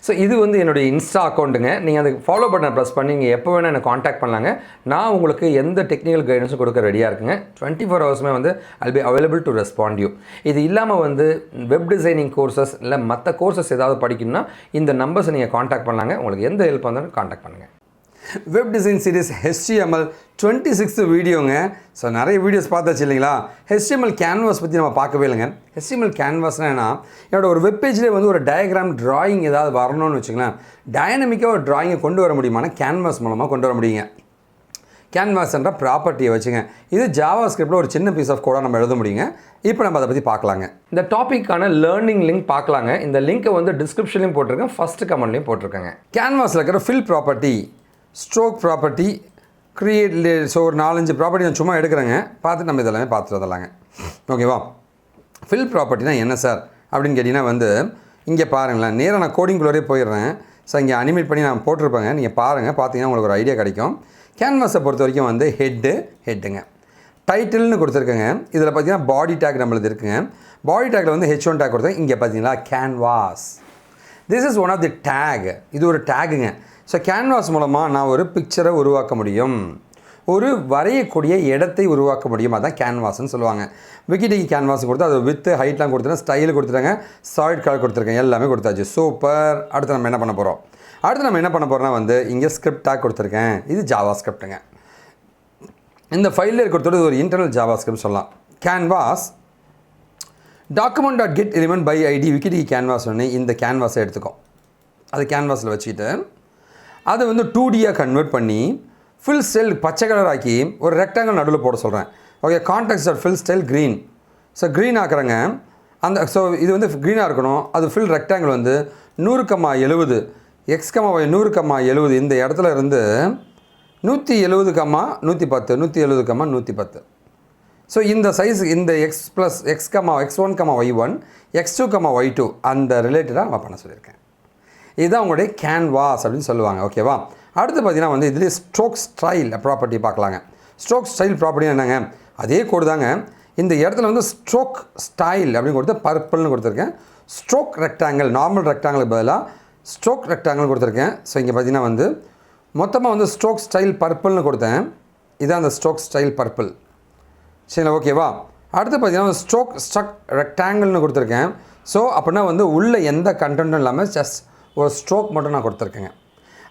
So இது வந்து என்னுடைய இன்ஸ்டா அக்கௌண்ட்டுங்க. நீங்கள் அதுக்கு ஃபாலோ பட்டனை ப்ரெஸ் பண்ணி நீங்கள் எப்போ வேணால் என்னை காண்டாக்ட் பண்ணலாங்க. நான் உங்களுக்கு எந்த டெக்னிக்கல் கைடன்ஸும் கொடுக்க ரெடியாக இருக்குங்க. 24 ஹவர்ஸுமே வந்து I'll be available to respond you. இது இல்லாமல் வந்து வெப் டிசைனிங் கோர்சஸ் இல்லை மற்ற கோர்சஸ் ஏதாவது படிக்கணும்னா இந்த நம்பர்ஸை நீங்கள் காண்டாக்ட் பண்ணலாங்க. உங்களுக்கு எந்த ஹெல்ப் வந்தாலும் காண்டாக்ட் பண்ணுங்கள். Web design series HTML 26th வீடியோங்க. ஸோ நிறைய வீடியோஸ் பார்த்தாச்சு இல்லைங்களா? HTML கேன்வாஸ் பற்றி நம்ம பார்க்கவே இல்லைங்க. HTML கேன்வாஸ்னால் என்ன, என்னோட ஒரு வெப்பேஜ்லேயே வந்து ஒரு டயக்ராம் ட்ராயிங் ஏதாவது வரணும்னு வச்சுங்களேன், டைனமிக்காக ஒரு ட்ராயிங்கை கொண்டு வர முடியுமானா கேன்வாஸ் மூலமாக கொண்டு வர முடியுங்க. கேன்வாஸ்ன்ற ப்ராப்பர்ட்டியை வச்சுங்க. இது ஜாவா ஸ்கிரிப்டில் ஒரு சின்ன பீஸ் ஆஃப் கோடாக நம்ம எழுத முடியுங்க. இப்போ நம்ம அதை பற்றி பார்க்கலாங்க. இந்த டாப்பிக்கான லேர்னிங் லிங்க் பார்க்கலாங்க. இந்த லிங்க்கை வந்து டிஸ்கிரிப்ஷன்லையும் போட்டிருக்கேன், ஃபஸ்ட் கமெண்ட்லையும் போட்டிருக்கேங்க. கேன்வாஸில் இருக்கிற fill property, stroke property, create, so ஒரு 4-5 ப்ராப்பர்ட்டி நான் சும்மா எடுக்கிறேங்க. பார்த்துட்டு நம்ம இதெல்லாமே பார்த்துட்டு வரலாங்க. ஓகேவா? ஃபில் ப்ராப்பர்ட்டினா என்ன சார் அப்படின்னு கேட்டிங்கன்னா வந்து இங்கே பாருங்களேன், நேராக நான் கோடிங்குள்ளே போயிடுறேன். ஸோ இங்கே அனிமேட் பண்ணி நான் போட்டிருப்பேங்க. நீங்கள் பாருங்கள், பார்த்தீங்கன்னா உங்களுக்கு ஒரு ஐடியா கிடைக்கும். கேன்வாஸை பொறுத்த வரைக்கும் வந்து ஹெட்டுங்க, டைட்டில்னு கொடுத்துருக்கேங்க. இதில் பார்த்தீங்கன்னா பாடி டேக் நம்மளுக்கு இருக்குங்க. பாடி டேக்கில் வந்து H1 டேக் கொடுத்தேன். இங்கே பார்த்தீங்களா canvas, this is one of the tag. இது ஒரு டேகுங்க. ஸோ கேன்வாஸ் மூலமாக நான் ஒரு பிக்சரை உருவாக்க முடியும், ஒரு வரையக்கூடிய இடத்தை உருவாக்க முடியும். அதான் கேன்வாஸ்ன்னு சொல்லுவாங்க. விக்கிடிக்கு கேன்வாஸ் கொடுத்து அது வித்து ஹைட்லாம் கொடுத்துட்டேன், ஸ்டைல் கொடுத்துட்டாங்க, சாலிட் கலர் கொடுத்துருக்கேன், எல்லாமே கொடுத்தாச்சு. சூப்பர். அடுத்து நம்ம என்ன பண்ண போகிறோம்னா வந்து இங்கே ஸ்கிரிப்ட் டேக் கொடுத்துருக்கேன். இது ஜாவா ஸ்கிரிப்ட்டுங்க. இந்த ஃபைலில் கொடுத்தது ஒரு இன்டர்னல் ஜாவா ஸ்கிரிப்ட் சொல்லலாம். Canvas document.get element by id விக்கிடிக்கு கேன்வாஸ் ஒன்று இந்த கேன்வாஸை எடுத்துக்கும். அது கேன்வாஸில் வச்சுக்கிட்டு அதை வந்து 2Dயாக கன்வெர்ட் பண்ணி ஃபில் ஸ்டைல் பச்சை கலர் ஆக்கி ஒரு ரெக்டாங்கிள் நடுவில் போட சொல்கிறேன். Okay, context of fill style green. So green ஆக்குறேங்க. அந்த ஸோ இது வந்து க்ரீனாக இருக்கணும். அது ஃபில் ரெக்டாங்கிள் வந்து 100,70 x,y 100,70 இந்த இடத்துல இருந்து 170,110 170,110. ஸோ இந்த சைஸ் இந்த x1,y1 x2,y2 அந்த ரிலேட்டடாக நம்ம பண்ண சொல்லியிருக்கேன். இதுதான் உங்களுடைய கேன்வாஸ் அப்படின்னு சொல்லுவாங்க. ஓகேவா? அடுத்து பார்த்தீங்கன்னா வந்து இதுலேயே ஸ்ட்ரோக் ஸ்டைல் ப்ராப்பர்ட்டி பார்க்கலாங்க. ஸ்ட்ரோக் ஸ்டைல் ப்ராப்பர்ட்டி என்னங்க, அதே கோடு தாங்க. இந்த இடத்துல வந்து ஸ்ட்ரோக் ஸ்டைல் அப்படின்னு கொடுத்து பர்பிள்னு கொடுத்துருக்கேன். ஸ்ட்ரோக் ரெக்டாங்கிள், நார்மல் ரெக்டாங்கிளுக்கு பதிலாக ஸ்ட்ரோக் ரெக்டாங்கிள் கொடுத்துருக்கேன். ஸோ இங்கே பார்த்தீங்கன்னா வந்து மொத்தமாக வந்து ஸ்ட்ரோக் ஸ்டைல் பர்பிள்னு கொடுத்தேன். இதுதான் அந்த ஸ்ட்ரோக் ஸ்டைல் பர்பிள். சரிங்களா? ஓகேவா? அடுத்து பார்த்தீங்கன்னா ஸ்ட்ரோக் ஸ்ட்ரக் ரெக்டாங்கிள்னு கொடுத்துருக்கேன். ஸோ அப்படின்னா வந்து உள்ள எந்த கண்டென்ட்டும் இல்லாமல் ஜஸ்ட் ஒரு ஸ்ட்ரோக் மட்டும் நான் கொடுத்துருக்கேங்க.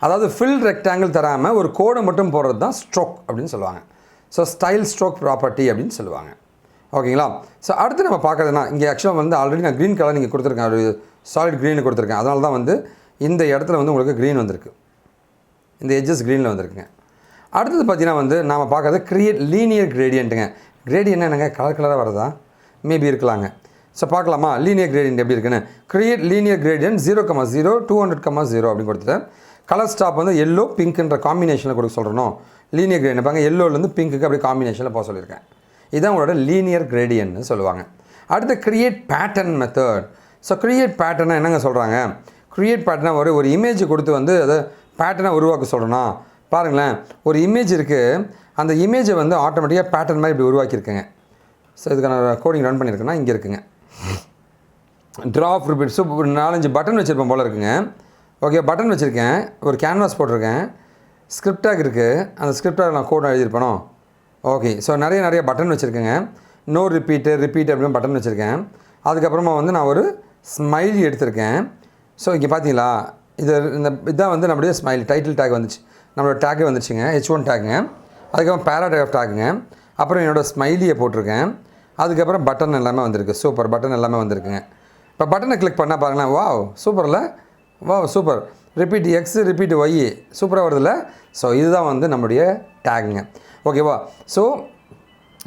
அதாவது ஃபில் ரெக்டாங்கிள் தராமல் ஒரு கோடை மட்டும் போடுறது தான் ஸ்ட்ரோக் அப்படின்னு சொல்லுவாங்க. ஸோ ஸ்டைல் ஸ்ட்ரோக் ப்ராப்பர்ட்டி அப்படின்னு சொல்லுவாங்க. ஓகேங்களா? ஸோ அடுத்து நம்ம பார்க்குறதுனா இங்கே ஆக்சுவலாக வந்து ஆல்ரெடி நான் க்ரீன் கலர் நீங்கள் கொடுத்துருக்கேன், ஒரு சாலிட் க்ரீன் கொடுத்துருக்கேன். அதனால தான் வந்து இந்த இடத்துல வந்து உங்களுக்கு க்ரீன் வந்திருக்கு, இந்த எட்ஜஸ் க்ரீனில் வந்திருக்குங்க. அடுத்தது பார்த்தீங்கன்னா வந்து நாம் பார்க்குறது கிரியேட் லீனியர் கிரேடியண்ட்டுங்க. கிரேடியன்ட் என்னங்க, கலர் கலராக வரதா? மேபி இருக்கலாங்க. ஸோ பார்க்கலாமா லீனியர் கிரேடியன்ட் எப்படி இருக்குன்னு. கிரியேட் லீனியர் கிரேடியன்ட் 0,0 200,0 அப்படின்னு கொடுத்துட்டேன். கலர் ஸ்டாப் வந்து எல்லோ பிங்க்ன்ற காம்பினேஷனில் கொடுக்க சொல்கிறோம். லீனியர் கிரேடியன்ட் பாருங்க, எல்லோலேருந்து பிங்க்குக்கு அப்படி காம்பினேஷனில் போக சொல்லியிருக்கேன். இதுதான் உங்களோட லீனியர் கிரேடியன்ட்னு சொல்லுவாங்க. அடுத்து create pattern method. So create பேட்டர்னா என்னங்க சொல்கிறாங்க, கிரியேட் பேட்டர்னா ஒரு இமேஜ் கொடுத்து வந்து அதை பேட்டர்னை உருவாக்க சொல்கிறோன்னா பாருங்களேன், ஒரு இமேஜ் இருக்குது, அந்த இமேஜை வந்து ஆட்டோமேட்டிக்காக பேட்டர்ன் மாதிரி இப்படி உருவாக்கியிருக்கேங்க. ஸோ இதுக்கான கோடிங் ரன் பண்ணியிருக்கேன்னா இங்கே இருக்குங்க. Drop repeat. ஸோ ஒரு 4-5 பட்டன் வச்சுருப்பேன் போல் இருக்குங்க. ஓகே, பட்டன் வச்சுருக்கேன், ஒரு கேன்வாஸ் போட்டிருக்கேன், ஸ்கிரிப்டாக இருக்குது, அந்த ஸ்கிரிப்டாக நான் கோட் எழுதியிருப்பேனோ. ஓகே, ஸோ நிறைய பட்டன் வச்சுருக்கேங்க. நோ ரிப்பீட் அப்படின்னு பட்டன் வச்சுருக்கேன். அதுக்கப்புறமா வந்து நான் ஒரு ஸ்மைலி எடுத்திருக்கேன். ஸோ இங்கே பார்த்தீங்களா, இதான் வந்து நம்மளுடைய ஸ்மைலி டைட்டில் டேக் வந்துச்சு, நம்மளோட டேக்கே வந்துச்சுங்க, H1 டேக்குங்க. அதுக்கப்புறம் பேராகிராஃப் டேக்குங்க. அப்புறம் என்னோடய ஸ்மைலியை போட்டிருக்கேன். அதுக்கப்புறம் பட்டன் எல்லாமே வந்திருக்கு. சூப்பர், பட்டன் எல்லாமே வந்திருக்குங்க. இப்போ பட்டனை கிளிக் பண்ணால் பாருங்களேன், வாவ் சூப்பரில், wow super. Repeat X repeat Y சூப்பராக வருதில்ல. ஸோ இதுதான் வந்து நம்மளுடைய டேக்குங்க. ஓகேவா? ஸோ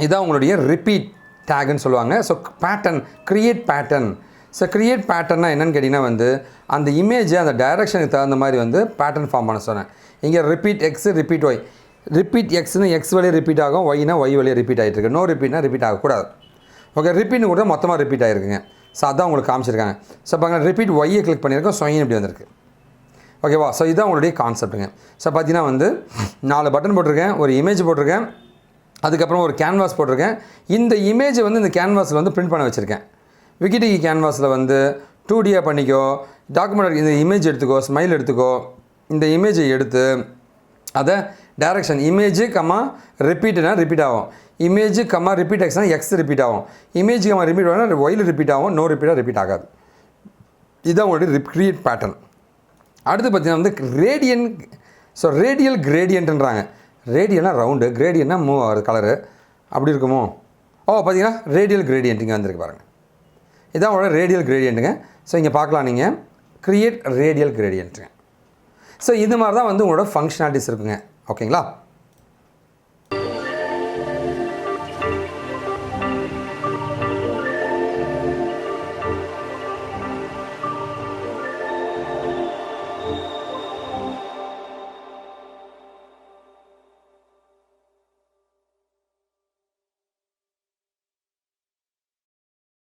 இதுதான் உங்களுடைய ரிப்பீட் டேக்குன்னு சொல்லுவாங்க. So pattern, create pattern. So create பேட்டர்னா என்னென்னு கேட்டிங்கன்னா வந்து அந்த இமேஜை அந்த டைரெக்ஷனுக்கு தகுந்த மாதிரி வந்து பேட்டர்ன் ஃபார்ம் பண்ண சொன்னேன். இங்கே repeat X repeat y, repeat எக்ஸ்னு எக்ஸ் வழியே ரிப்பீட் ஆகும், ஒய்னா ஒய் வழியே ரிப்பீட் ஆகிட்டு இருக்கு. நோ ரிப்பீட்னா ரிப்பீட் ஆகக்கூடாது. ஓகே, ரிப்பீட்னு கூட மொத்தமாக ரிப்பீட் ஆகிருக்குங்க. ஸோ அதான் உங்களுக்கு காமிச்சிருக்காங்க. ஸோ பாருங்க, ரிப்பீட் ஒய்யை கிளிக் பண்ணியிருக்கோம், சொயின் இப்படி வந்திருக்கு. ஓகேவா? ஸோ இதுதான் உங்களுடைய கான்செப்ட்டுங்க. ஸோ பார்த்தீங்கன்னா வந்து 4 பட்டன் போட்டிருக்கேன், ஒரு இமேஜ் போட்டிருக்கேன், அதுக்கப்புறம் ஒரு கேன்வாஸ் போட்டிருக்கேன். இந்த இமேஜை வந்து இந்த கேன்வாஸில் வந்து பிரிண்ட் பண்ண வச்சுருக்கேன். விக்கிடிகி கேன்வாஸில் வந்து 2Dயாக பண்ணிக்கோ, டாக்குமெண்ட் இந்த இமேஜ் எடுத்துக்கோ, ஸ்மைல் எடுத்துக்கோ. இந்த இமேஜை எடுத்து அதை டைரக்ஷன் இமேஜு கம்மா ரிப்பீட்னா ரிப்பீட் ஆகும், இமேஜு கம்மா ரிப்பீட் எக்ஸ்னா எக்ஸ் ரிப்பீட் ஆகும், இமேஜ் கம்மா ரிப்பீட் ஆனால் ஒயில் ரிப்பீட் ஆகும், நோ ரிப்பீட்டாக ரிப்பீட் ஆகாது. இதுதான் உங்களுடைய கிரியேட் பேட்டர்ன். அடுத்து பார்த்தீங்கன்னா வந்து ரேடியன். ஸோ ரேடியல் கிரேடியன்ட்ன்றாங்க. ரேடியல்னால் ரவுண்டு, கிரேடியன்னா மூவ் ஆகுது கலரு, அப்படி இருக்குமோ? பார்த்தீங்கன்னா ரேடியல் கிரேடியன்ட் இங்கே வந்திருக்கு பாருங்கள். இதான் உங்களோட ரேடியல் கிரேடியண்ட்டுங்க. ஸோ இங்கே பார்க்கலாம் நீங்கள் கிரியேட் ரேடியல் கிரேடியண்ட்டுங்க. ஸோ இது மாதிரி தான் வந்து உங்களோட ஃபங்க்ஷனாலிட்டிஸ் இருக்குங்க. ஓகேங்களா?